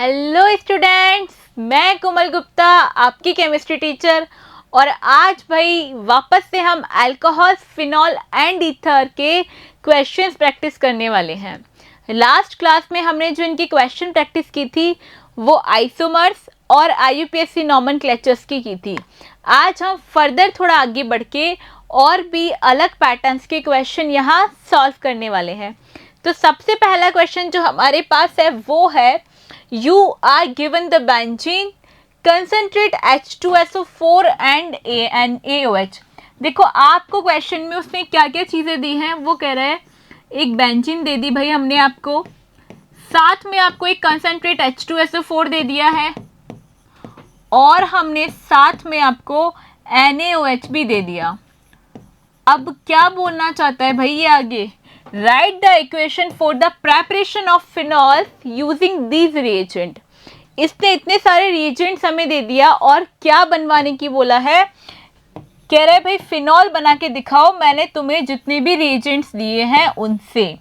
Hello students, मैं कोमल गुप्ता आपकी chemistry teacher. और आज भाई वापस से हम अल्कोहल, फिनॉल एंड ईथर के क्वेश्चंस प्रैक्टिस करने वाले हैं। लास्ट क्लास में हमने जो इनकी क्वेश्चन प्रैक्टिस की थी वो आइसोमर्स और IUPAC नॉमेनक्लेचर्स की थी। आज हम फर्दर थोड़ा आगे बढ़ के और भी अलग पैटर्न्स के क्वेश्चन यहाँ सॉल्व करने वाले हैं। तो सबसे पहला क्वेश्चन जो हमारे पास है वो है, you are given the benzene concentrate H2SO4 and ANOH। देखो आपको क्वेश्चन में उसने क्या क्या चीज़ें दी हैं वो कह रहा है, एक बेंजीन दे दी भाई हमने आपको, साथ में आपको एक कंसनट्रेट H2SO4 दे दिया है और हमने साथ में आपको NaOH भी दे दिया। अब क्या बोलना चाहता है भाई ये आगे, right the equation for the preparation of phenol using these reagent. इसने इतने सारे रिएजेंट्स हमें दे दिया और क्या बनवाने की बोला है, कह रहा है भाई फिनॉल बना के दिखाओ, मैंने तुम्हें जितने भी रिएजेंट्स दिए हैं उनसे।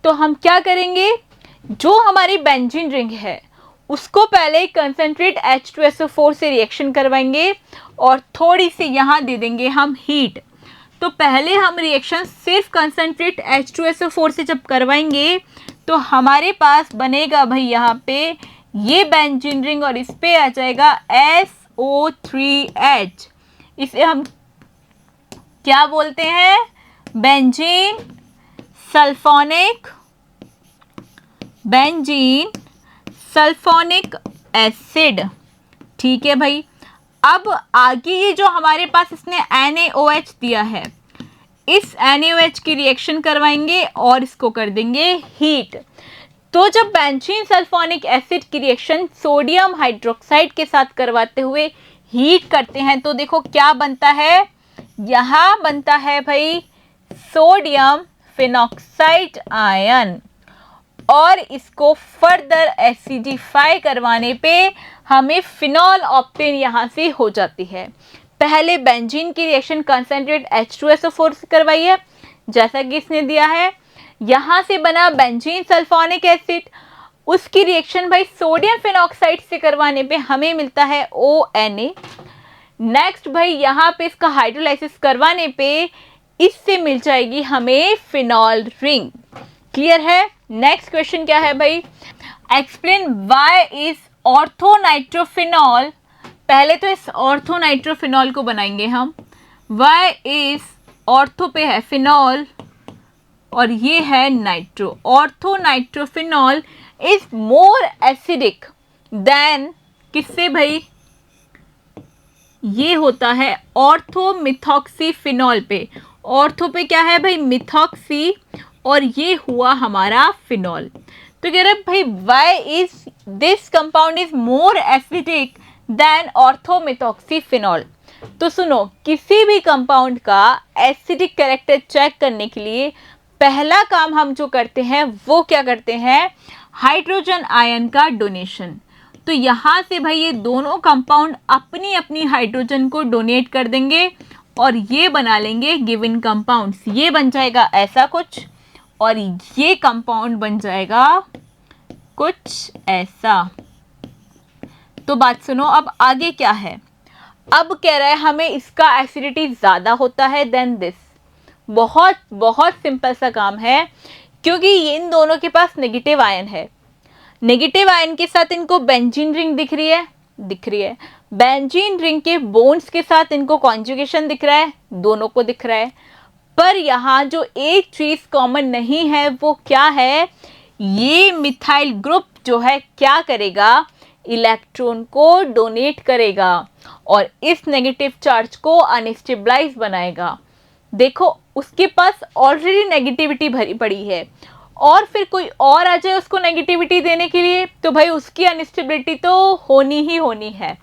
तो हम क्या करेंगे, जो हमारी बेंजीन रिंग है उसको पहले कंसनट्रेट H2SO4 से रिएक्शन करवाएंगे और थोड़ी सी यहाँ दे देंगे हम हीट। तो पहले हम रिएक्शन सिर्फ कंसनट्रेट H2SO4 से जब करवाएंगे तो हमारे पास बनेगा भाई यहाँ पे ये बेंजीन रिंग और इस पे आ जाएगा SO3H। इसे हम क्या बोलते हैं, बेंजीन सल्फोनिक एसिड। ठीक है भाई। अब आगे ये जो हमारे पास इसने NaOH दिया है, इस NaOH की रिएक्शन करवाएंगे और इसको कर देंगे हीट। तो जब बेंजीन सल्फोनिक एसिड की रिएक्शन सोडियम हाइड्रोक्साइड के साथ करवाते हुए हीट करते हैं तो देखो क्या बनता है, यहाँ बनता है भाई सोडियम फिनॉक्साइड आयन और इसको फर्दर एसिडिफाई करवाने पे हमें फिनॉल ऑप्टेन यहाँ से हो जाती है। पहले बेंजीन की रिएक्शन कंसनट्रेट H2SO4 से करवाई है जैसा कि इसने दिया है, यहाँ से बना बेंजीन सल्फोनिक एसिड, उसकी रिएक्शन भाई सोडियम फिनॉक्साइड से करवाने पे हमें मिलता है ONA। नेक्स्ट भाई यहाँ पे इसका हाइड्रोलाइसिस करवाने पे इससे मिल जाएगी हमें फिनॉल रिंग। क्लियर है। नेक्स्ट क्वेश्चन क्या है भाई, एक्सप्लेन व्हाई इज ऑर्थोनाइट्रोफिनॉल। पहले तो इस ऑर्थोनाइट्रोफिनॉल को बनाएंगे हम, व्हाई इज ऑर्थो पे है फिनॉल और ये है nitro. Orthonitrophenol is more acidic then किससे भाई, ये होता है ऑर्थोमिथॉक्सीफिनॉल पे। ऑर्थो पे क्या है भाई, मिथॉक्सी, और ये हुआ हमारा फिनॉल। तो कह रहे भाई why is this compound is more acidic than orthomethoxyphenol. तो सुनो, किसी भी कंपाउंड का एसिडिक कैरेक्टर चेक करने के लिए पहला काम हम जो करते हैं वो क्या करते हैं, हाइड्रोजन आयन का डोनेशन। तो यहाँ से भाई ये दोनों कंपाउंड अपनी अपनी हाइड्रोजन को डोनेट कर देंगे और ये बना लेंगे गिवन कंपाउंड्स। ये बन जाएगा ऐसा कुछ और ये कंपाउंड बन जाएगा कुछ ऐसा। तो बात सुनो, अब आगे क्या है, अब कह रहा है हमें इसका एसिडिटी ज़्यादा होता है देन दिस। बहुत बहुत सिंपल सा काम है, क्योंकि इन दोनों के पास नेगेटिव आयन है। नेगेटिव आयन के साथ इनको बेंजीन रिंग दिख रही है। बेंजीन रिंग के बोन्स के साथ इनको कॉन्जुगेशन दिख रहा है, दोनों को दिख रहा है। पर यहाँ जो एक चीज़ कॉमन नहीं है वो क्या है, ये मिथाइल ग्रुप जो है क्या करेगा, इलेक्ट्रॉन को डोनेट करेगा और इस नेगेटिव चार्ज को अनस्टेबलाइज बनाएगा। देखो उसके पास ऑलरेडी नेगेटिविटी भरी पड़ी है और फिर कोई और आ जाए उसको नेगेटिविटी देने के लिए तो भाई उसकी अनस्टेबिलिटी तो होनी ही होनी है।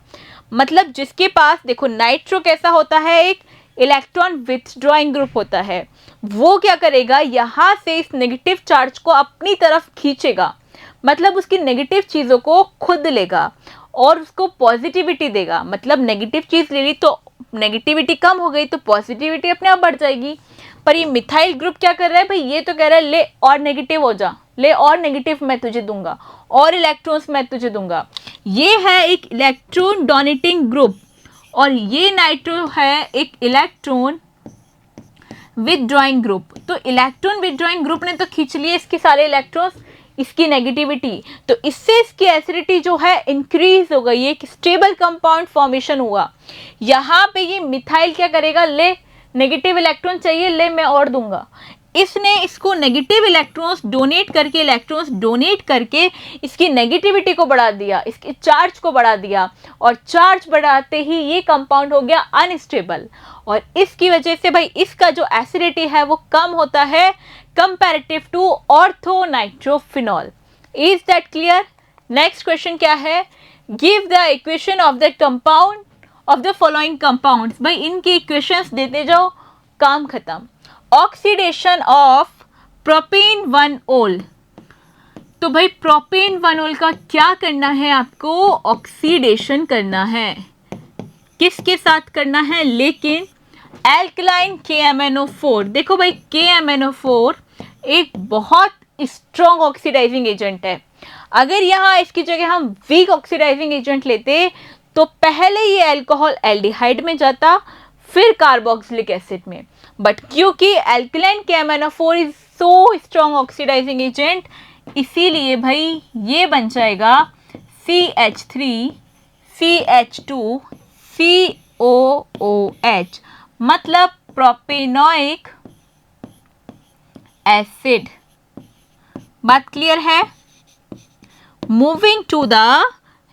मतलब जिसके पास, देखो नाइट्रो कैसा होता है, एक इलेक्ट्रॉन विथड्रॉइंग ग्रुप होता है, वो क्या करेगा, यहाँ से इस नेगेटिव चार्ज को अपनी तरफ खींचेगा, मतलब उसकी नेगेटिव चीज़ों को खुद लेगा और उसको पॉजिटिविटी देगा। मतलब नेगेटिव चीज़ ले ली तो नेगेटिविटी कम हो गई तो पॉजिटिविटी अपने आप बढ़ जाएगी। पर ये मिथाइल ग्रुप क्या कर रहा है भाई, ये तो कह रहा है ले और नेगेटिव हो जा, ले और नेगेटिव मैं तुझे दूंगा, और इलेक्ट्रॉन्स मैं तुझे दूंगा। ये है एक इलेक्ट्रॉन डोनेटिंग ग्रुप और ये नाइट्रो है एक इलेक्ट्रॉन विथड्रॉइंग ग्रुप। तो इलेक्ट्रॉन विथड्रॉइंग ग्रुप ने तो खींच लिए इसके सारे इलेक्ट्रॉन्स, इसकी नेगेटिविटी, तो इससे इसकी एसिडिटी जो है इंक्रीज हो गई, एक स्टेबल कंपाउंड फॉर्मेशन हुआ। यहाँ पे ये मिथाइल क्या करेगा, ले नेगेटिव इलेक्ट्रॉन चाहिए, ले मैं और दूंगा। इसने इसको नेगेटिव इलेक्ट्रॉन्स डोनेट करके इसकी नेगेटिविटी को बढ़ा दिया, इसके चार्ज को बढ़ा दिया, और चार्ज बढ़ाते ही ये कंपाउंड हो गया अनस्टेबल, और इसकी वजह से भाई इसका जो एसिडिटी है वो कम होता है comparative to orthonitrophenol. Is that clear? Next question क्या है, give the equation of the compound of the following compounds. भाई इनकी इक्वेशंस देते जाओ, काम खत्म। ऑक्सीडेशन ऑफ प्रोपेन 1-ओल, तो भाई प्रोपेन 1-ओल का क्या करना है, आपको ऑक्सीडेशन करना है। किसके साथ करना है, लेकिन एल्कलाइन KMnO4। देखो भाई KMnO4 एक बहुत स्ट्रॉन्ग ऑक्सीडाइजिंग एजेंट है। अगर यहाँ इसकी जगह हम वीक ऑक्सीडाइजिंग एजेंट लेते तो पहले ये अल्कोहल एल्डिहाइड में जाता, फिर कार्बोक्सिलिक एसिड में, बट क्योंकि alkaline KMnO4 is so strong oxidizing agent, इसीलिए भाई ये बन जाएगा CH3 CH2 COOH, मतलब प्रोपेनोइक एसिड। बात क्लियर है? Moving to the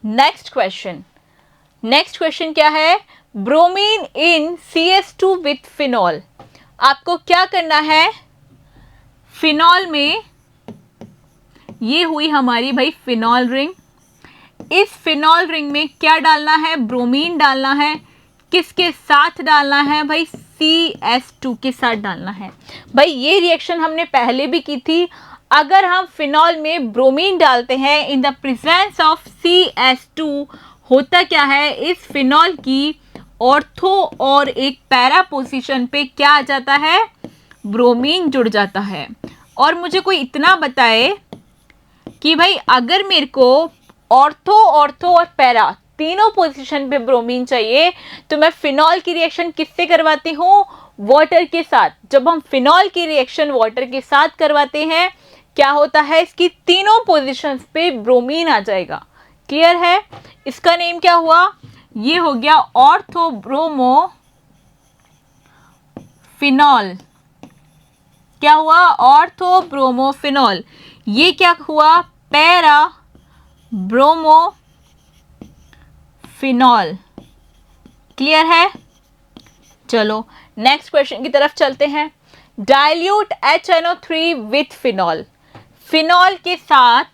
next question. Next question क्या है, bromine in CS2 with phenol. आपको क्या करना है, फिनॉल में ये हुई हमारी भाई फिनॉल रिंग, इस फिनॉल रिंग में क्या डालना है, ब्रोमीन डालना है। किसके साथ डालना है भाई, CS2 के साथ डालना है। भाई ये रिएक्शन हमने पहले भी की थी। अगर हम फिनॉल में ब्रोमीन डालते हैं in the presence of CS2, होता क्या है, इस फिनॉल की ऑर्थो और एक पैरा पोजीशन पे क्या आ जाता है, ब्रोमीन जुड़ जाता है। और मुझे कोई इतना बताए कि भाई अगर मेरे को ऑर्थो और पैरा तीनों पोजीशन पे ब्रोमीन चाहिए, तो मैं फिनॉल की रिएक्शन किससे करवाती हूँ, वाटर के साथ। जब हम फिनॉल की रिएक्शन वाटर के साथ करवाते हैं, क्या होता है, इसकी तीनों पोजीशंस पे ब्रोमीन आ जाएगा। क्लियर है? इसका नेम क्या हुआ, ये हो गया ऑर्थोब्रोमो फिनॉल। क्या हुआ, ऑर्थोब्रोमोफिनॉल। ये क्या हुआ, पैरा ब्रोमोफिनॉल। क्लियर है? चलो नेक्स्ट क्वेश्चन की तरफ चलते हैं। Dilute HNO3 with phenol. Phenol के साथ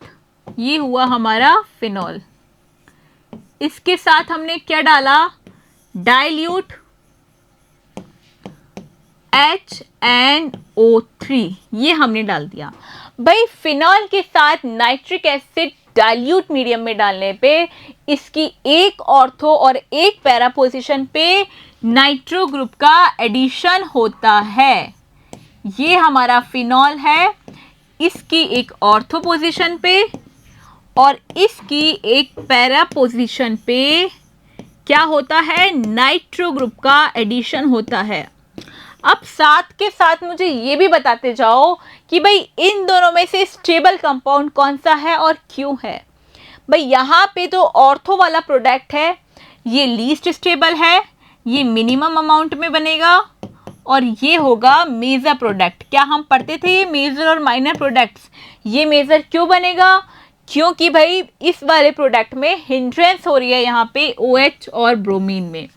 ये हुआ हमारा फिनॉल, इसके साथ हमने क्या डाला, डाइल्यूट HNO3, ये हमने डाल दिया। भाई फिनॉल के साथ नाइट्रिक एसिड डाइल्यूट मीडियम में डालने पे इसकी एक ऑर्थो और एक पैरा पोजीशन पे नाइट्रो ग्रुप का एडिशन होता है। ये हमारा फिनॉल है, इसकी एक ऑर्थो पोजीशन पे और इसकी एक पैरा पोजीशन पे क्या होता है, नाइट्रो ग्रुप का एडिशन होता है। अब साथ के साथ मुझे ये भी बताते जाओ कि भाई इन दोनों में से स्टेबल कंपाउंड कौन सा है और क्यों है। भाई यहाँ पे तो ऑर्थो वाला प्रोडक्ट है, ये लीस्ट स्टेबल है, ये मिनिमम अमाउंट में बनेगा, और ये होगा मेजर प्रोडक्ट। क्या हम पढ़ते थे ये मेजर और माइनर प्रोडक्ट्स, ये मेजर क्यों बनेगा, क्योंकि भाई इस वाले प्रोडक्ट में हिंड्रेंस हो रही है यहाँ पे OH और ब्रोमीन में,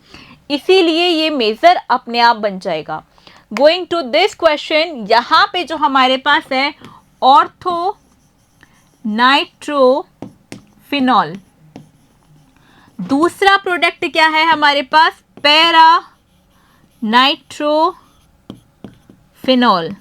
इसीलिए ये मेजर अपने आप बन जाएगा। गोइंग टू दिस क्वेश्चन, यहाँ पे जो हमारे पास है ऑर्थो नाइट्रोफिनॉल, दूसरा प्रोडक्ट क्या है हमारे पास, पैरा नाइट्रोफिनॉल।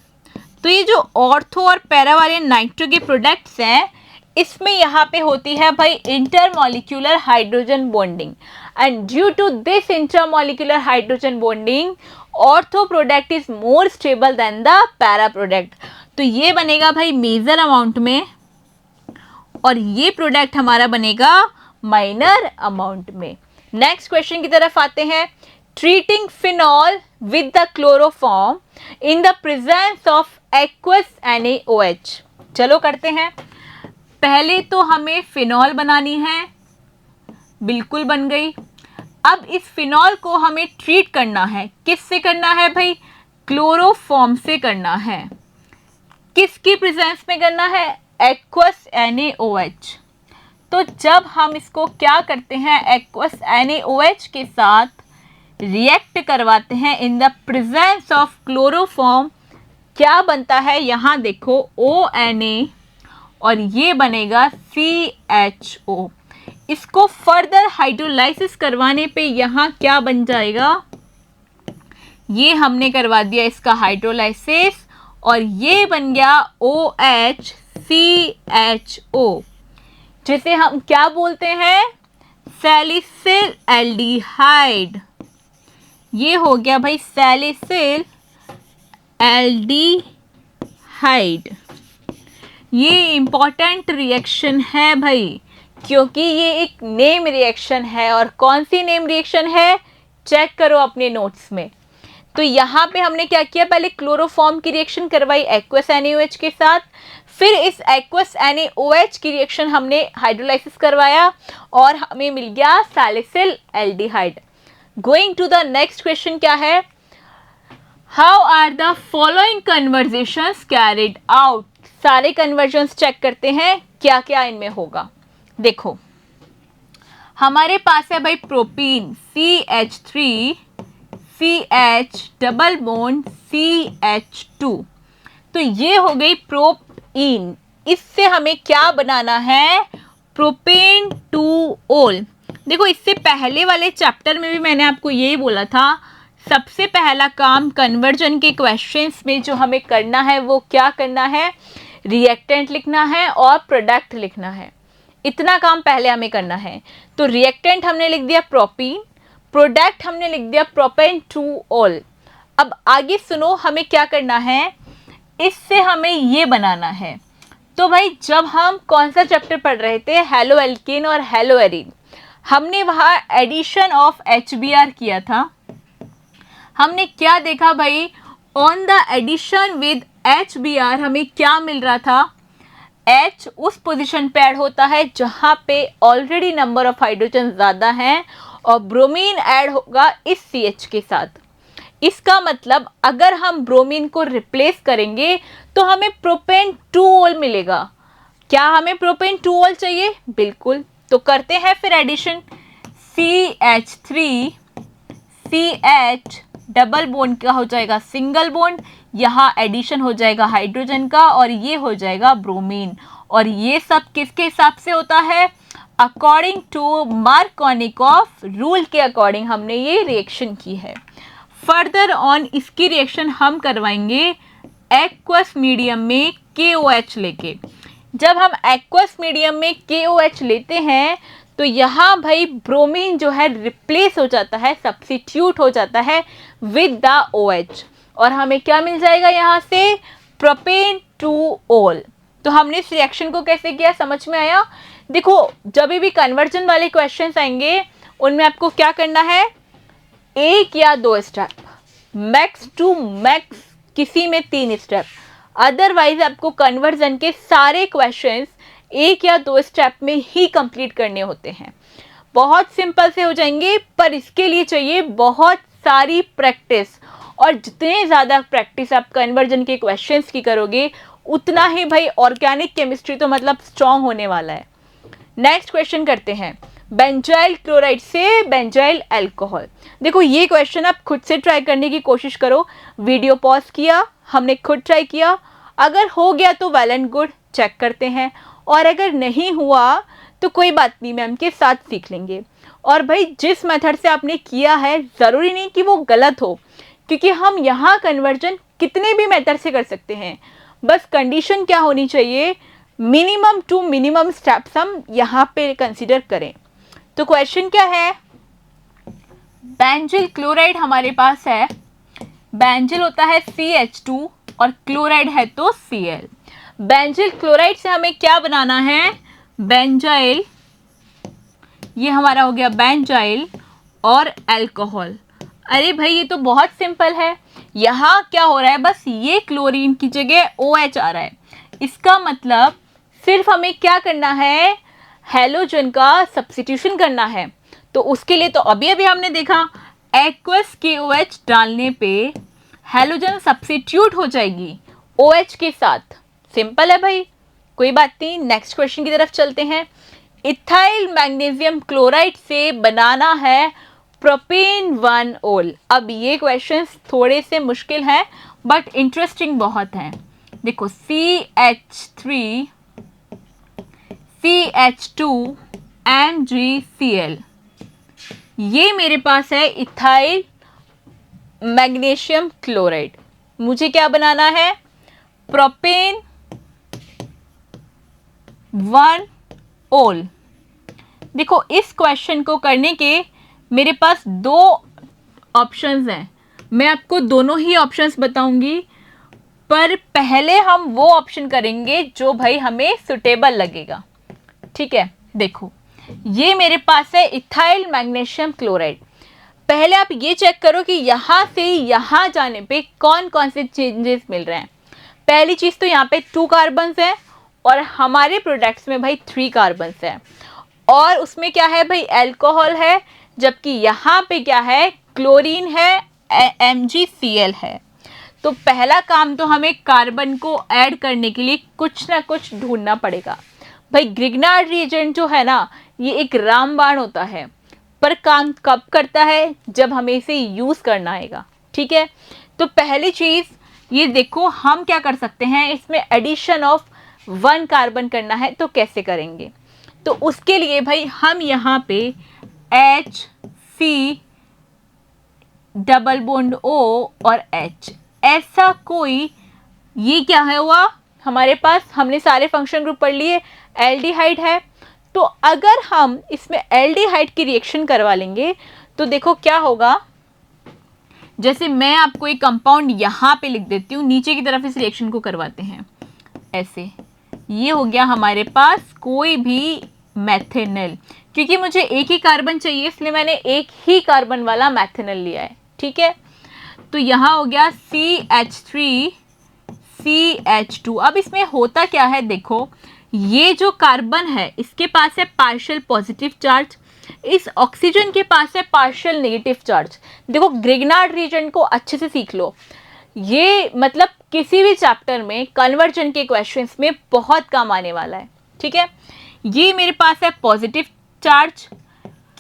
तो ये जो ऑर्थो और पैरा वाले नाइट्रो के प्रोडक्ट्स हैं, इसमें यहाँ पे होती है भाई intermolecular hydrogen bonding, and due to this intermolecular hydrogen bonding ortho product is more stable than the para product. तो ये बनेगा भाई मेजर अमाउंट में और ये प्रोडक्ट हमारा बनेगा माइनर अमाउंट में। नेक्स्ट क्वेश्चन की तरफ आते हैं। Treating phenol with the chloroform in the presence of aqueous NaOH। चलो करते हैं। पहले तो हमें फिनॉल बनानी है, बिल्कुल बन गई। अब इस फिनॉल को हमें ट्रीट करना है। किससे करना है भाई? क्लोरोफॉर्म से करना है। किसकी प्रेजेंस में करना है? Aqueous NaOH। तो जब हम इसको क्या करते हैं, एक्वस NaOH के साथ रिएक्ट करवाते हैं in the presence of chloroform, क्या बनता है? यहाँ देखो ONa और ये बनेगा CHO। इसको फर्दर हाइड्रोलाइसिस करवाने पे यहाँ क्या बन जाएगा? ये हमने करवा दिया इसका हाइड्रोलाइसिस और ये बन गया OHCHO, जिसे हम क्या बोलते हैं? Salicyl aldehyde. ये हो गया भाई सैलिसिल एल्डिहाइड। ये इंपॉर्टेंट रिएक्शन है भाई, क्योंकि ये एक नेम रिएक्शन है। और कौन सी नेम रिएक्शन है? चेक करो अपने नोट्स में। तो यहाँ पे हमने क्या किया? पहले क्लोरोफॉर्म की रिएक्शन करवाई एक्वस NaOH के साथ, फिर इस एक्वस NaOH की रिएक्शन हमने हाइड्रोलाइसिस करवाया और हमें मिल गया salicylaldehyde. Going to the next question क्या है? How are the following conversions carried out. सारे कन्वर्जन्स चेक करते हैं क्या क्या इनमें होगा। देखो हमारे पास है भाई propene CH3 CH double bond CH2। तो ये हो गई प्रोपीन। इससे हमें क्या बनाना है? प्रोपेन 2-ओल। देखो इससे पहले वाले चैप्टर में भी मैंने आपको यही बोला था, सबसे पहला काम कन्वर्जन के क्वेश्चंस में जो हमें करना है वो क्या करना है? रिएक्टेंट लिखना है और प्रोडक्ट लिखना है। इतना काम पहले हमें करना है। तो रिएक्टेंट हमने लिख दिया प्रोपीन, प्रोडक्ट हमने लिख दिया प्रोपेन 2-ओल। अब आगे सुनो हमें क्या करना है, इससे हमें ये बनाना है। तो भाई जब हम कौन सा चैप्टर पढ़ रहे थे, हेलो एल्केन और हेलो एरीन, हमने वहाँ एडिशन ऑफ HBr किया था। हमने क्या देखा भाई, on the addition with HBr हमें क्या मिल रहा था? H उस पोजीशन पे ऐड होता है जहाँ पे ऑलरेडी नंबर ऑफ हाइड्रोजन ज़्यादा हैं और ब्रोमीन ऐड होगा इस CH के साथ। इसका मतलब अगर हम ब्रोमीन को रिप्लेस करेंगे तो हमें प्रोपेन 2-ओल मिलेगा। क्या हमें प्रोपेन 2-ओल चाहिए? बिल्कुल। तो करते हैं फिर addition. CH3 CH double bond का हो जाएगा सिंगल बॉन्ड, यहाँ एडिशन हो जाएगा हाइड्रोजन का और ये हो जाएगा ब्रोमीन। और ये सब किसके हिसाब से होता है? अकॉर्डिंग टू मार्कोनिकॉफ रूल के अकॉर्डिंग हमने ये रिएक्शन की है। फर्दर ऑन इसकी रिएक्शन हम करवाएंगे एक्वस मीडियम में KOH लेके। जब हम एक्वस मीडियम में KOH लेते हैं तो यहाँ भाई ब्रोमीन जो है रिप्लेस हो जाता है, सब्स्टिट्यूट हो जाता है विद द OH और हमें क्या मिल जाएगा यहाँ से? प्रोपेन 2-ओल। तो हमने इस रिएक्शन को कैसे किया, समझ में आया? देखो जब भी कन्वर्जन वाले क्वेश्चंस आएंगे उनमें आपको क्या करना है, 1 या 2 स्टेप, मैक्स टू मैक्स किसी में 3 स्टेप। अदरवाइज आपको कन्वर्जन के सारे क्वेश्चंस 1 या 2 स्टेप में ही कंप्लीट करने होते हैं। बहुत सिंपल से हो जाएंगे, पर इसके लिए चाहिए बहुत सारी प्रैक्टिस। और जितने ज़्यादा प्रैक्टिस आप कन्वर्जन के क्वेश्चंस की करोगे उतना ही भाई ऑर्गेनिक केमिस्ट्री तो मतलब स्ट्रॉन्ग होने वाला है। नेक्स्ट क्वेश्चन करते हैं, बेंजाइल क्लोराइड से बेंजाइल अल्कोहल। देखो ये क्वेश्चन आप खुद से ट्राई करने की कोशिश करो। वीडियो पॉज किया, हमने खुद ट्राई किया, अगर हो गया तो वेल एंड गुड, चेक करते हैं, और अगर नहीं हुआ तो कोई बात नहीं, मैम के साथ सीख लेंगे। और भाई जिस मेथड से आपने किया है ज़रूरी नहीं कि वो गलत हो, क्योंकि हम यहाँ कन्वर्जन कितने भी मेथड से कर सकते हैं। बस कंडीशन क्या होनी चाहिए, मिनिमम टू मिनिमम स्टेप्स हम यहाँ पे कंसीडर करें। तो क्वेश्चन क्या है, बेंजिल क्लोराइड हमारे पास है। बेंजिल होता है CH2 और क्लोराइड है तो Cl। बेंजाइल क्लोराइड से हमें क्या बनाना है, बेंजाइल, ये हमारा हो गया बेंजाइल और अल्कोहल। अरे भाई ये तो बहुत सिंपल है, यहाँ क्या हो रहा है, बस ये क्लोरीन की जगह OH आ रहा है। इसका मतलब सिर्फ हमें क्या करना है, हैलोजन का सब्स्टिट्यूशन करना है। तो उसके लिए तो अभी अभी हमने देखा एक्वस KOH डालने पे हैलोजन सब्स्टिट्यूट हो जाएगी OH के साथ। सिंपल है भाई, कोई बात नहीं। नेक्स्ट क्वेश्चन की तरफ चलते हैं। इथाइल मैग्नीशियम क्लोराइड से बनाना है प्रोपेन 1 ओल। अब ये क्वेश्चंस थोड़े से मुश्किल हैं बट इंटरेस्टिंग बहुत हैं। देखो CH3 CH2 MgCl, ये मेरे पास है इथाइल मैग्नीशियम क्लोराइड। मुझे क्या बनाना है, प्रोपेन 1 ओल। देखो इस क्वेश्चन को करने के मेरे पास दो ऑप्शंस हैं, मैं आपको दोनों ही ऑप्शंस बताऊंगी, पर पहले हम वो ऑप्शन करेंगे जो भाई हमें सुटेबल लगेगा। ठीक है, देखो ये मेरे पास है इथाइल मैग्नीशियम क्लोराइड। पहले आप ये चेक करो कि यहाँ से यहाँ जाने पे कौन कौन से चेंजेस मिल रहे हैं। पहली चीज़ तो यहाँ पे 2 कार्बन्स हैं और हमारे प्रोडक्ट्स में भाई 3 कार्बन्स हैं, और उसमें क्या है भाई, अल्कोहल है, जबकि यहाँ पे क्या है, क्लोरीन है, MgCl है। तो पहला काम तो हमें कार्बन को ऐड करने के लिए कुछ ना कुछ ढूंढना पड़ेगा। भाई ग्रिग्नार्ड रिएजेंट जो है ना, ये एक रामबाण होता है, पर काम कब करता है, जब हमें इसे यूज़ करना आएगा। ठीक है, तो पहली चीज़ ये देखो, हम क्या कर सकते हैं, इसमें एडिशन ऑफ 1 कार्बन करना है तो कैसे करेंगे। तो उसके लिए भाई हम यहाँ पे HC डबल बॉन्ड O और H, ऐसा कोई, ये क्या है हुआ हमारे पास, हमने सारे फंक्शन ग्रुप पढ़ लिए, एल्डिहाइड है। तो अगर हम इसमें एल्डिहाइड की रिएक्शन करवा लेंगे तो देखो क्या होगा, जैसे मैं आपको एक कंपाउंड यहाँ पे लिख देती हूँ, नीचे की तरफ इस रिएक्शन को करवाते हैं ऐसे, ये हो गया हमारे पास कोई भी मैथेनल, क्योंकि मुझे एक ही कार्बन चाहिए इसलिए मैंने एक ही कार्बन वाला मैथेनल लिया है। ठीक है, तो यहाँ हो गया CH3 CH2। अब इसमें होता क्या है, देखो ये जो कार्बन है इसके पास है पार्शियल पॉजिटिव चार्ज, इस ऑक्सीजन के पास है पार्शियल नेगेटिव चार्ज। देखो ग्रिग्नार्ड रीजन को अच्छे से सीख लो, ये मतलब किसी भी चैप्टर में कन्वर्जन के क्वेश्चंस में बहुत काम आने वाला है। ठीक है, ये मेरे पास है पॉजिटिव चार्ज,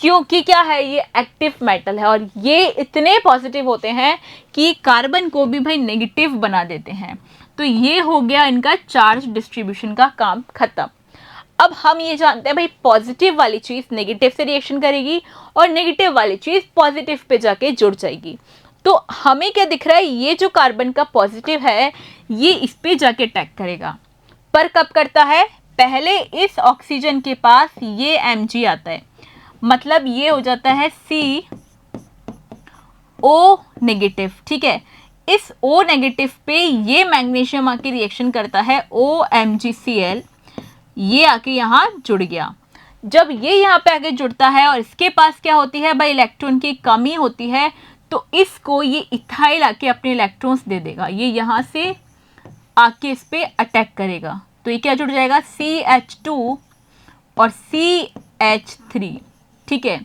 क्योंकि क्या है, ये एक्टिव मेटल है और ये इतने पॉजिटिव होते हैं कि कार्बन को भी भाई नेगेटिव बना देते हैं। तो ये हो गया इनका चार्ज डिस्ट्रीब्यूशन का काम खत्म। अब हम ये जानते हैं भाई पॉजिटिव वाली चीज़ नेगेटिव से रिएक्शन करेगी और नेगेटिव वाली चीज़ पॉजिटिव पे जाके जुड़ जाएगी। तो हमें क्या दिख रहा है, ये जो कार्बन का पॉजिटिव है ये इस पे जाके अटैक करेगा, पर कब करता है, पहले इस ऑक्सीजन के पास ये Mg आता है, मतलब ये हो जाता है CO नेगेटिव। ठीक है, इस O नेगेटिव पे ये मैग्नीशियम आके रिएक्शन करता है OMgCl, ये आके यहाँ जुड़ गया। जब ये यहाँ पे आके जुड़ता है और इसके पास क्या होती है भाई, इलेक्ट्रॉन की कमी होती है, तो इसको ये इथाइल आके अपने इलेक्ट्रॉन्स दे देगा, ये यहाँ से आके इस पे अटैक करेगा। तो ये क्या जुड़ जाएगा, CH2 और CH3। ठीक है,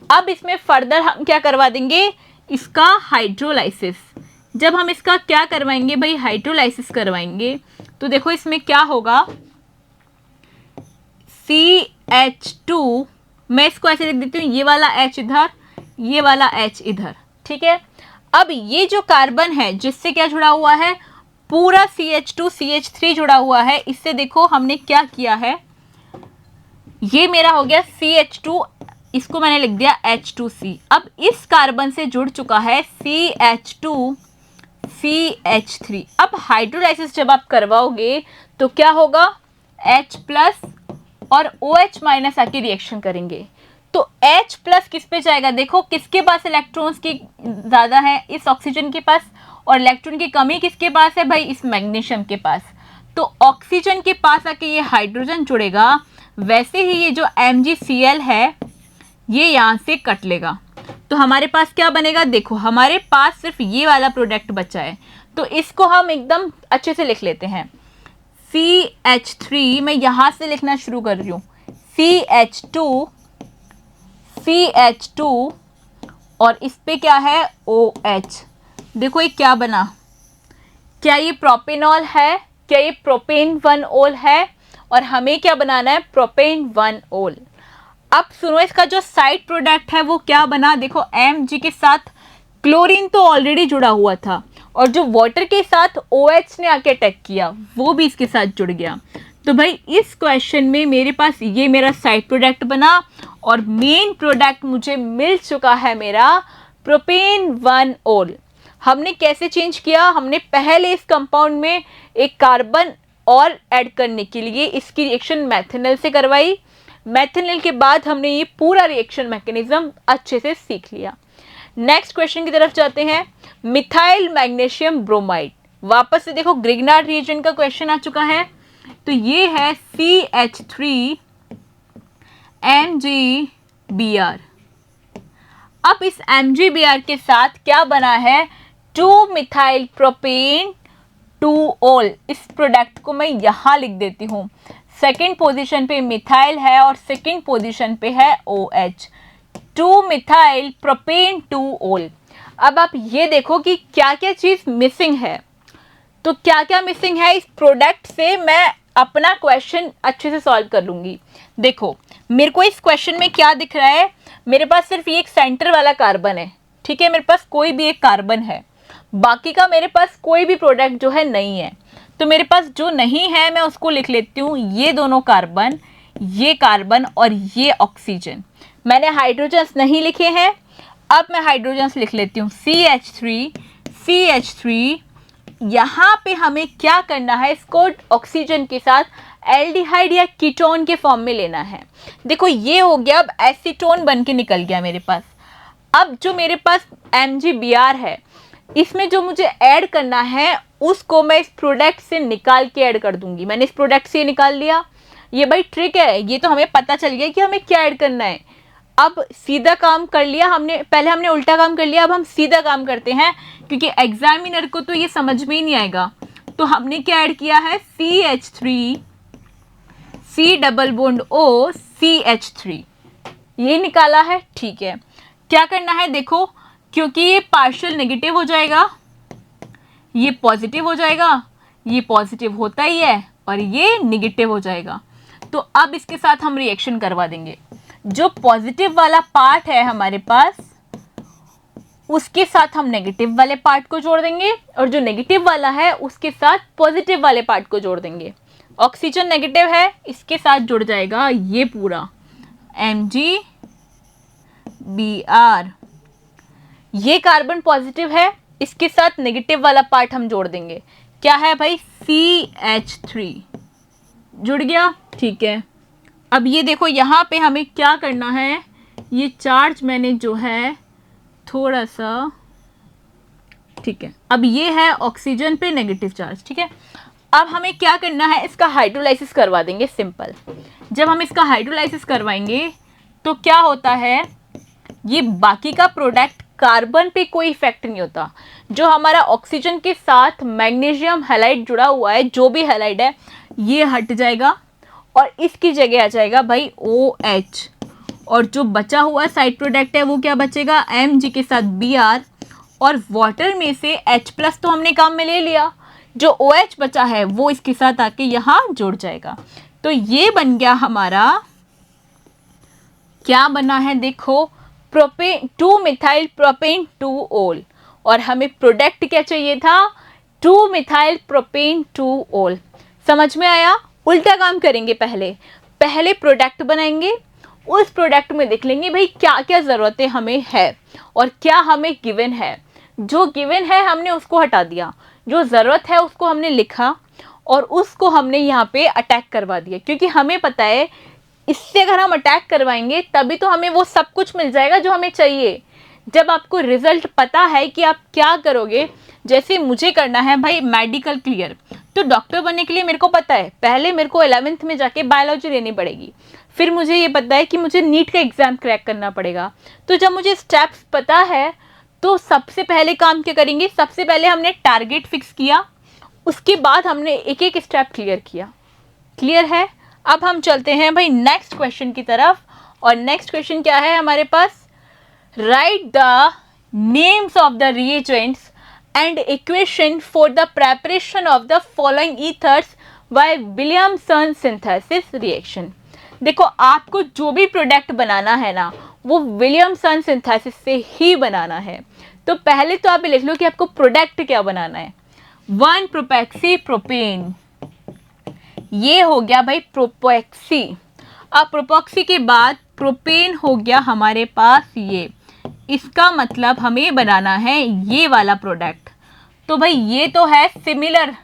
अब इसमें फर्दर हम क्या करवा देंगे, इसका हाइड्रोलाइसिस। जब हम इसका क्या करवाएंगे भाई, हाइड्रोलाइसिस करवाएंगे, तो देखो इसमें क्या होगा, CH2, मैं इसको ऐसे लिख देती हूँ, ये वाला H इधर, ये वाला H इधर। ठीक है, अब ये जो कार्बन है जिससे क्या जुड़ा हुआ है, पूरा CH2 CH3 जुड़ा हुआ है, इससे देखो हमने क्या किया है, ये मेरा हो गया CH2, इसको मैंने लिख दिया H2C। अब इस कार्बन से जुड़ चुका है CH2 CH3। अब हाइड्रोलाइसिस जब आप करवाओगे तो क्या होगा, H प्लस और OH माइनस आके रिएक्शन करेंगे, तो H प्लस किस पे जाएगा, देखो किसके पास इलेक्ट्रॉन्स की ज़्यादा है, इस ऑक्सीजन के पास, और इलेक्ट्रॉन की कमी किसके पास है भाई, इस मैग्नीशियम के पास। तो ऑक्सीजन के पास आके ये हाइड्रोजन जुड़ेगा, वैसे ही ये जो MgCl है ये यहाँ से कट लेगा। तो हमारे पास क्या बनेगा, देखो हमारे पास सिर्फ ये वाला प्रोडक्ट बचा है, तो इसको हम एकदम अच्छे से लिख लेते हैं। CH3 मैं यहाँ से लिखना शुरू कर रही हूँ, CH2 और इस पे क्या है OH। देखो ये क्या बना, क्या ये प्रोपेनॉल है, क्या ये प्रोपेन 1 ओल है, और हमें क्या बनाना है, प्रोपेन 1 ओल। अब सुनो, इसका जो साइड प्रोडक्ट है वो क्या बना, देखो Mg के साथ क्लोरीन तो ऑलरेडी जुड़ा हुआ था, और जो वाटर के साथ OH ने आके अटैक किया वो भी इसके साथ जुड़ गया। तो भाई इस क्वेश्चन में मेरे पास ये मेरा साइड प्रोडक्ट बना, और मेन प्रोडक्ट मुझे मिल चुका है मेरा प्रोपेन 1 ओल। हमने कैसे चेंज किया, हमने पहले इस कंपाउंड में एक कार्बन और ऐड करने के लिए इसकी रिएक्शन मैथेनॉल से करवाई। मैथेनॉल के बाद हमने ये पूरा रिएक्शन मैकेनिज्म अच्छे से सीख लिया। नेक्स्ट क्वेश्चन की तरफ जाते हैं, मिथाइल मैग्नीशियम ब्रोमाइड। वापस से देखो ग्रिग्नार्ड रिएजेंट का क्वेश्चन आ चुका है, तो ये है CH3MgBr। अब इस MgBr के साथ क्या बना है, 2 मिथाइल प्रोपेन 2 ओल। इस प्रोडक्ट को मैं यहाँ लिख देती हूँ, सेकेंड पोजीशन पे मिथाइल है और सेकेंड पोजीशन पे है OH, 2 मिथाइल प्रोपेन 2 ओल। अब आप ये देखो कि क्या क्या चीज़ मिसिंग है। तो क्या क्या मिसिंग है इस प्रोडक्ट से, मैं अपना क्वेश्चन अच्छे से सॉल्व कर लूँगी। देखो मेरे को इस क्वेश्चन में क्या दिख रहा है, मेरे पास सिर्फ ये एक सेंटर वाला कार्बन है, ठीक है, मेरे पास कोई भी एक कार्बन है, बाकी का मेरे पास कोई भी प्रोडक्ट जो है नहीं है। तो मेरे पास जो नहीं है मैं उसको लिख लेती हूँ, ये दोनों कार्बन, ये कार्बन और ये ऑक्सीजन। मैंने हाइड्रोजन्स नहीं लिखे हैं, अब मैं हाइड्रोजन्स लिख लेती हूँ, CH3। यहाँ पे हमें क्या करना है, इसको ऑक्सीजन के साथ एल्डिहाइड या कीटोन के फॉर्म में लेना है। देखो ये हो गया, अब एसीटोन बन के निकल गया मेरे पास। अब जो मेरे पास MgBr है, इसमें जो मुझे ऐड करना है उसको मैं इस प्रोडक्ट से निकाल के ऐड कर दूंगी। मैंने इस प्रोडक्ट से निकाल लिया, ये भाई ट्रिक है, ये तो हमें पता चल गया कि हमें क्या ऐड करना है। अब सीधा काम कर लिया हमने, पहले हमने उल्टा काम कर लिया, अब हम सीधा काम करते हैं, क्योंकि एग्जामिनर को तो ये समझ में ही नहीं आएगा। तो हमने क्या ऐड किया है, CH3 C double bond O CH3, ये निकाला है, ठीक है। क्या करना है देखो, क्योंकि ये पार्शियल नेगेटिव हो जाएगा, ये पॉजिटिव हो जाएगा, ये पॉजिटिव होता ही है और ये नेगेटिव हो जाएगा। तो अब इसके साथ हम रिएक्शन करवा देंगे। जो पॉजिटिव वाला पार्ट है हमारे पास, उसके साथ हम नेगेटिव वाले पार्ट को जोड़ देंगे, और जो नेगेटिव वाला है उसके साथ पॉजिटिव वाले पार्ट को जोड़ देंगे। ऑक्सीजन नेगेटिव है, इसके साथ जुड़ जाएगा ये पूरा MgBr। ये कार्बन पॉजिटिव है, इसके साथ नेगेटिव वाला पार्ट हम जोड़ देंगे, क्या है भाई, CH3 जुड़ गया, ठीक है। अब ये देखो यहाँ पे हमें क्या करना है, ये चार्ज मैंने जो है थोड़ा सा, ठीक है, अब ये है ऑक्सीजन पे नेगेटिव चार्ज, ठीक है। अब हमें क्या करना है, इसका हाइड्रोलाइसिस करवा देंगे, सिंपल। जब हम इसका हाइड्रोलाइसिस करवाएंगे तो क्या होता है, ये बाकी का प्रोडक्ट कार्बन पे कोई इफेक्ट नहीं होता। जो हमारा ऑक्सीजन के साथ मैग्नीशियम हैलाइड जुड़ा हुआ है, जो भी हैलाइड है, ये हट जाएगा और इसकी जगह आ जाएगा भाई OH, और जो बचा हुआ साइड प्रोडक्ट है वो क्या बचेगा, Mg के साथ Br, और वाटर में से H+ तो हमने काम में ले लिया, जो OH बचा है वो इसके साथ आके यहाँ जुड़ जाएगा। तो ये बन गया हमारा, क्या बना है देखो, प्रोपेन 2 मिथाइल प्रोपेन 2 ओल, और हमें प्रोडक्ट क्या चाहिए था, 2 मिथाइल प्रोपेन 2 ओल। समझ में आया? उल्टा काम करेंगे, पहले प्रोडक्ट बनाएंगे, उस प्रोडक्ट में देख लेंगे भाई क्या क्या ज़रूरतें हमें है और क्या हमें गिवन है। जो गिवन है हमने उसको हटा दिया, जो ज़रूरत है उसको हमने लिखा और उसको हमने यहाँ पे अटैक करवा दिया, क्योंकि हमें पता है इससे अगर हम अटैक करवाएंगे तभी तो हमें वो सब कुछ मिल जाएगा जो हमें चाहिए। जब आपको रिजल्ट पता है कि आप क्या करोगे, जैसे मुझे करना है भाई मेडिकल क्लियर, तो डॉक्टर बनने के लिए मेरे को पता है पहले मेरे को 11th में जाके बायोलॉजी लेनी पड़ेगी, फिर मुझे ये पता है कि मुझे नीट का एग्ज़ाम क्रैक करना पड़ेगा। तो जब मुझे स्टेप्स पता है तो सबसे पहले काम क्या करेंगे, सबसे पहले हमने टारगेट फिक्स किया, उसके बाद हमने एक एक स्टेप क्लियर किया। क्लियर है? अब हम चलते हैं भाई नेक्स्ट क्वेश्चन की तरफ। और नेक्स्ट क्वेश्चन क्या है हमारे पास, write the names of the reagents and equation for the preparation of the following ethers by Williamson synthesis reaction. देखो आपको जो भी प्रोडक्ट बनाना है ना वो विलियमसन सिंथेसिस से ही बनाना है। तो पहले तो आप लिख लो कि आपको प्रोडक्ट क्या बनाना है। 1 प्रोपेक्सी प्रोपेन, ये हो गया भाई प्रोपेक्सी। अब प्रोपेक्सी के बाद प्रोपेन हो गया हमारे पास ये, इसका मतलब हमें बनाना है ये वाला प्रोडक्ट। तो भाई ये तो है सिमिलर,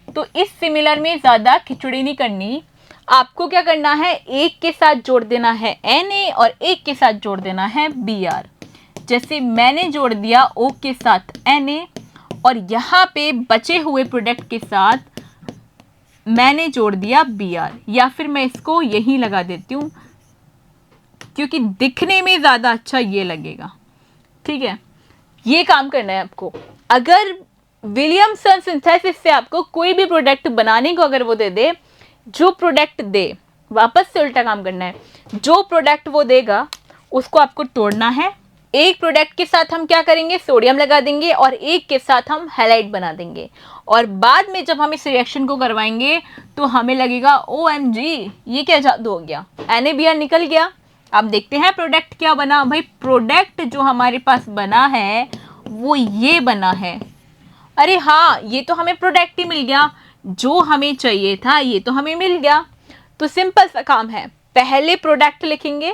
तो इस सिमिलर में ज़्यादा खिचड़ी नहीं करनी, आपको क्या करना है एक के साथ जोड़ देना है Na और एक के साथ जोड़ देना है Br। जैसे मैंने जोड़ दिया O के साथ Na और यहाँ पे बचे हुए प्रोडक्ट के साथ मैंने जोड़ दिया Br, या फिर मैं इसको यहीं लगा देती हूँ क्योंकि दिखने में ज़्यादा अच्छा ये लगेगा। ठीक है, ये काम करना है आपको। अगर विलियमसन सिंथेसिस से आपको कोई भी प्रोडक्ट बनाने को अगर वो दे दे, जो प्रोडक्ट दे, वापस से उल्टा काम करना है, जो प्रोडक्ट वो देगा उसको आपको तोड़ना है। एक प्रोडक्ट के साथ हम क्या करेंगे, सोडियम लगा देंगे और एक के साथ हम हैलाइड बना देंगे, और बाद में जब हम इस रिएक्शन को करवाएंगे तो हमें लगेगा OMG ये क्या जादू हो गया, NaBr निकल गया। अब देखते हैं प्रोडक्ट क्या बना। भाई प्रोडक्ट जो हमारे पास बना है वो ये बना है। अरे हाँ, ये तो हमें प्रोडक्ट ही मिल गया, जो हमें चाहिए था ये तो हमें मिल गया। तो सिंपल सा काम है, पहले प्रोडक्ट लिखेंगे,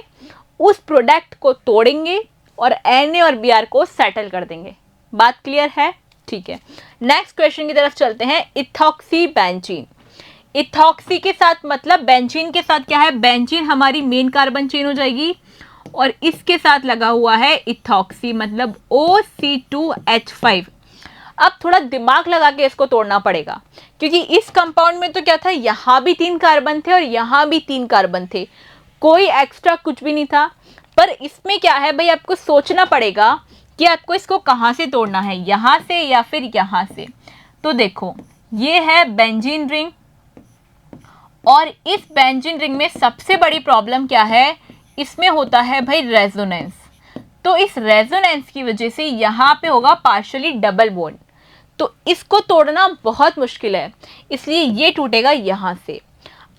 उस प्रोडक्ट को तोड़ेंगे और Na और Br को सेटल कर देंगे। बात क्लियर है? ठीक है, नेक्स्ट क्वेश्चन की तरफ चलते हैं। इथॉक्सी बेंजीन, इथॉक्सी के साथ मतलब बेंजीन के साथ क्या है, बेंजीन हमारी मेन कार्बन चेन हो जाएगी और इसके साथ लगा हुआ है इथॉक्सी मतलब OC2H5। अब थोड़ा दिमाग लगा के इसको तोड़ना पड़ेगा क्योंकि इस कंपाउंड में तो क्या था, यहाँ भी 3 कार्बन थे और यहाँ भी 3 कार्बन थे, कोई एक्स्ट्रा कुछ भी नहीं था। पर इसमें क्या है भाई, आपको सोचना पड़ेगा कि आपको इसको कहाँ से तोड़ना है, यहाँ से या फिर यहाँ से। तो देखो ये है बेंजीन रिंग और इस बेंजीन रिंग में सबसे बड़ी प्रॉब्लम क्या है, इसमें होता है भाई रेजोनेंस। तो इस रेजोनेंस की वजह से यहाँ पे होगा पार्शियली डबल बॉन्ड, तो इसको तोड़ना बहुत मुश्किल है, इसलिए ये टूटेगा यहाँ से।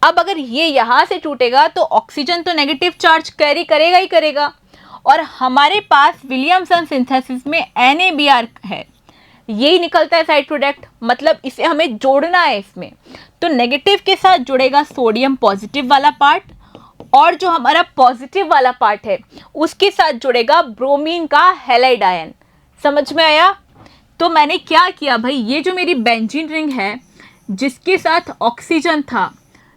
अब अगर ये यहाँ से टूटेगा तो ऑक्सीजन तो नेगेटिव चार्ज कैरी करेगा ही करेगा, और हमारे पास विलियमसन सिंथेसिस में NaBr है, यही निकलता है साइड प्रोडक्ट, मतलब इसे हमें जोड़ना है इसमें। तो नेगेटिव के साथ जुड़ेगा सोडियम पॉजिटिव वाला पार्ट, और जो हमारा पॉजिटिव वाला पार्ट है उसके साथ जुड़ेगा ब्रोमीन का हैलाइड आयन। समझ में आया? तो मैंने क्या किया भाई, ये जो मेरी बेंजीन रिंग है जिसके साथ ऑक्सीजन था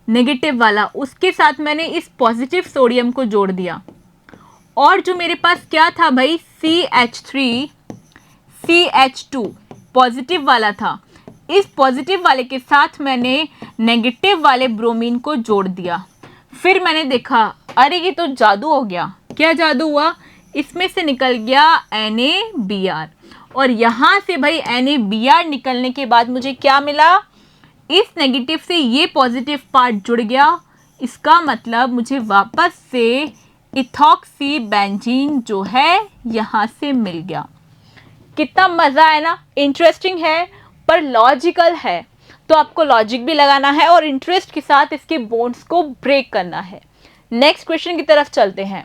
नेगेटिव वाला, उसके साथ मैंने इस पॉजिटिव सोडियम को जोड़ दिया, और जो मेरे पास क्या था भाई CH3 CH2 पॉजिटिव वाला था, इस पॉजिटिव वाले के साथ मैंने नेगेटिव वाले ब्रोमीन को जोड़ दिया। फिर मैंने देखा अरे ये तो जादू हो गया। क्या जादू हुआ, इसमें से निकल गया NaBr, और यहाँ से भाई NaBr निकलने के बाद मुझे क्या मिला, इस नेगेटिव से ये पॉजिटिव पार्ट जुड़ गया, इसका मतलब मुझे वापस से इथॉक्सी बेंजीन जो है यहाँ से मिल गया। कितना मज़ा है ना, इंटरेस्टिंग है पर लॉजिकल है, तो आपको लॉजिक भी लगाना है और इंटरेस्ट के साथ इसके बॉन्ड्स को ब्रेक करना है। नेक्स्ट क्वेश्चन की तरफ चलते हैं।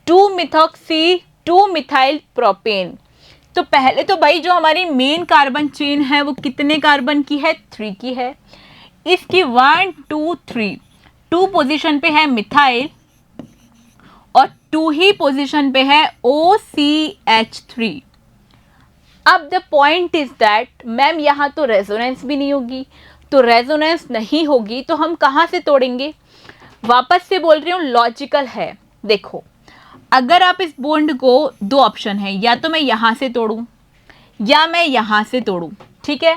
2-मिथॉक्सी 2-मिथाइल प्रोपेन। तो पहले तो भाई जो हमारी मेन कार्बन चेन है वो कितने कार्बन की है, 3 की है। इसकी 1 2 3 2 पोजीशन पे है मिथाइल और 2 ही पोजीशन पे है OCH3। अब the point is that ma'am यहाँ तो रेजोनेंस भी नहीं होगी, तो रेजोनेंस नहीं होगी तो हम कहाँ से तोड़ेंगे। वापस से बोल रही हूँ, लॉजिकल है। देखो अगर आप इस बॉन्ड को, दो ऑप्शन है, या तो मैं यहाँ से तोड़ूं या मैं यहाँ से तोड़ूं, ठीक है।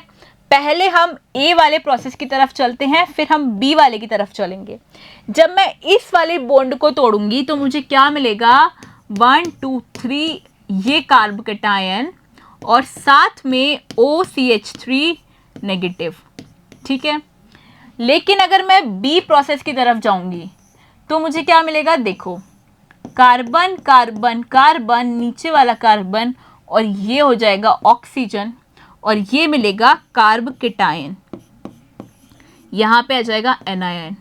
पहले हम ए वाले प्रोसेस की तरफ चलते हैं, फिर हम बी वाले की तरफ चलेंगे। जब मैं इस वाले बॉन्ड को तोड़ूंगी तो मुझे क्या मिलेगा, 1 2 3 ये कार्ब कैटायन और साथ में OCH3 नेगेटिव, ठीक है। लेकिन अगर मैं बी प्रोसेस की तरफ जाऊंगी तो मुझे क्या मिलेगा, देखो कार्बन कार्बन कार्बन, नीचे वाला कार्बन, और ये हो जाएगा ऑक्सीजन, और ये मिलेगा कार्ब कैटायन, यहाँ पे आ जाएगा एनायन।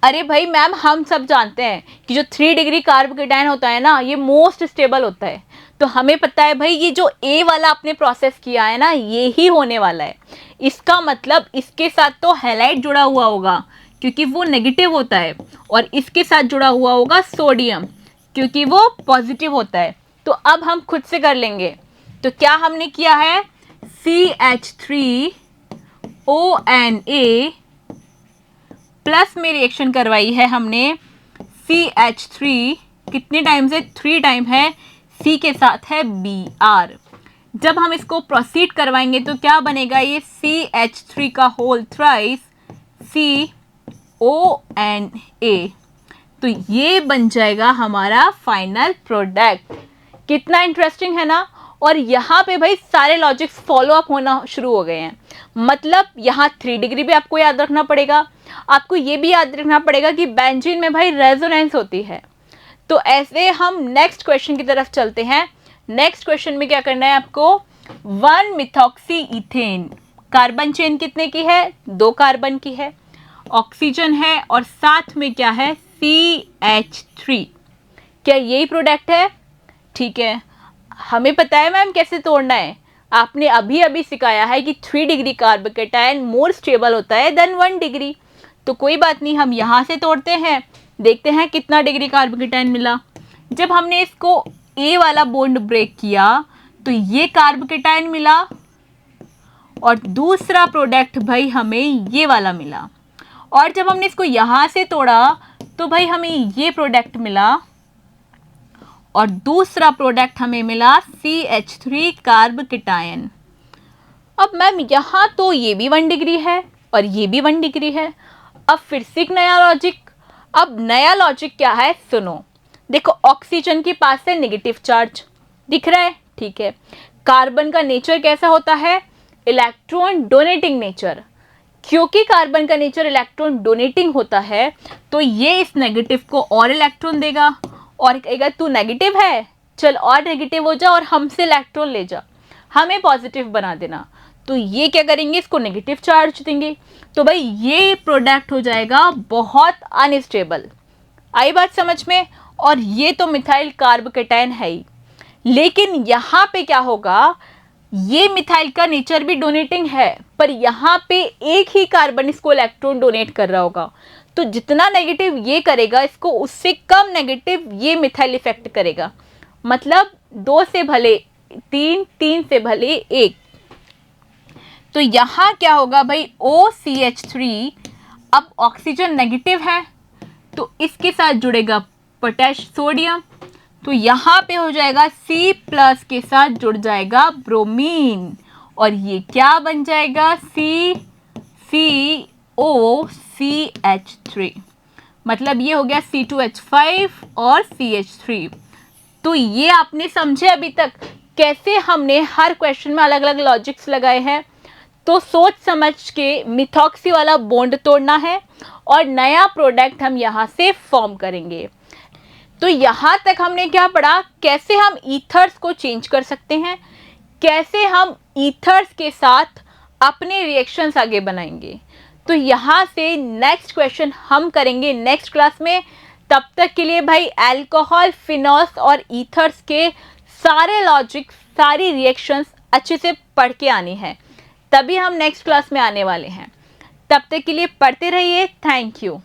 अरे भाई मैम, हम सब जानते हैं कि जो 3 डिग्री कार्ब कैटायन होता है ना, ये मोस्ट स्टेबल होता है। तो हमें पता है भाई, ये जो ए वाला आपने प्रोसेस किया है ना, ये ही होने वाला है। इसका मतलब इसके साथ तो हैलाइड जुड़ा हुआ होगा क्योंकि वो नेगेटिव होता है, और इसके साथ जुड़ा हुआ होगा सोडियम क्योंकि वो पॉजिटिव होता है। तो अब हम खुद से कर लेंगे। तो क्या हमने किया है, CH3ONA प्लस में रिएक्शन करवाई है हमने CH3, कितने टाइम से, 3 टाइम है, C के साथ है Br। जब हम इसको प्रोसीड करवाएंगे तो क्या बनेगा, ये CH3 का होल थ्राइस CONA, तो ये बन जाएगा हमारा फाइनल प्रोडक्ट। कितना इंटरेस्टिंग है ना। और यहाँ पे भाई सारे लॉजिक्स फॉलो अप होना शुरू हो गए हैं। मतलब यहाँ 3 डिग्री भी आपको याद रखना पड़ेगा, आपको ये भी याद रखना पड़ेगा कि बेंजीन में भाई रेजोनेंस होती है। तो ऐसे हम नेक्स्ट क्वेश्चन की तरफ चलते हैं। नेक्स्ट क्वेश्चन में क्या करना है आपको, 1 मिथॉक्सी इथेन, कार्बन चेन कितने की है, 2 कार्बन की है, ऑक्सीजन है और साथ में क्या है, CH3। क्या यही प्रोडक्ट है, ठीक है। हमें पता है मैम कैसे तोड़ना है, आपने अभी अभी सिखाया है कि 3 degree carb cation more stable होता है देन 1 डिग्री। तो कोई बात नहीं, हम यहाँ से तोड़ते हैं, देखते हैं कितना डिग्री कार्ब कैटायन मिला। जब हमने इसको ए वाला बॉन्ड ब्रेक किया तो ये कार्ब कैटायन मिला, और दूसरा प्रोडक्ट भाई हमें ये वाला मिला। और जब हमने इसको यहाँ से तोड़ा तो भाई हमें ये प्रोडक्ट मिला, और दूसरा प्रोडक्ट हमें मिला CH3 कार्ब कैटायन। अब मैम यहाँ तो ये भी 1 डिग्री है और ये भी 1 डिग्री है। अब फिर से एक नया लॉजिक। अब नया लॉजिक क्या है, सुनो। देखो ऑक्सीजन के पास है नेगेटिव चार्ज, दिख रहा है, ठीक है। कार्बन का नेचर कैसा होता है, इलेक्ट्रॉन डोनेटिंग नेचर। क्योंकि कार्बन का नेचर इलेक्ट्रॉन डोनेटिंग होता है तो ये इस नेगेटिव को और इलेक्ट्रॉन देगा और कहेगा तू नेगेटिव है, चल और नेगेटिव हो जा और हमसे इलेक्ट्रॉन ले जा, हमें पॉजिटिव बना देना। तो ये क्या करेंगे, इसको नेगेटिव चार्ज देंगे। तो भाई ये प्रोडक्ट हो जाएगा बहुत अनस्टेबल। आई बात समझ में। और ये तो मिथाइल कार्ब कैटायन है ही, लेकिन यहाँ पे क्या होगा, ये मिथाइल का नेचर भी डोनेटिंग है, पर यहाँ पे एक ही कार्बन इसको इलेक्ट्रॉन डोनेट कर रहा होगा। तो जितना नेगेटिव ये करेगा इसको, उससे कम नेगेटिव ये मिथाइल इफेक्ट करेगा। मतलब 2 से भले 3, 3 से भले 1। तो यहाँ क्या होगा भाई, OCH3, अब ऑक्सीजन नेगेटिव है तो इसके साथ जुड़ेगा पोटेश सोडियम, तो यहाँ पे हो जाएगा C+ के साथ जुड़ जाएगा ब्रोमीन, और ये क्या बन जाएगा, COCH3। मतलब ये हो गया C2H5 और CH3। तो ये आपने समझे अभी तक कैसे हमने हर क्वेश्चन में अलग अलग लॉजिक्स लगाए हैं। तो सोच समझ के मिथॉक्सी वाला बॉन्ड तोड़ना है और नया प्रोडक्ट हम यहाँ से फॉर्म करेंगे। तो यहाँ तक हमने क्या पढ़ा, कैसे हम ईथर्स को चेंज कर सकते हैं, कैसे हम ईथर्स के साथ अपने रिएक्शंस आगे बनाएंगे। तो यहाँ से नेक्स्ट क्वेश्चन हम करेंगे नेक्स्ट क्लास में। तब तक के लिए भाई अल्कोहल, फिनॉल्स और ईथर्स के सारे लॉजिक, सारी रिएक्शंस अच्छे से पढ़ के आनी है, तभी हम नेक्स्ट क्लास में आने वाले हैं। तब तक के लिए पढ़ते रहिए। Thank you.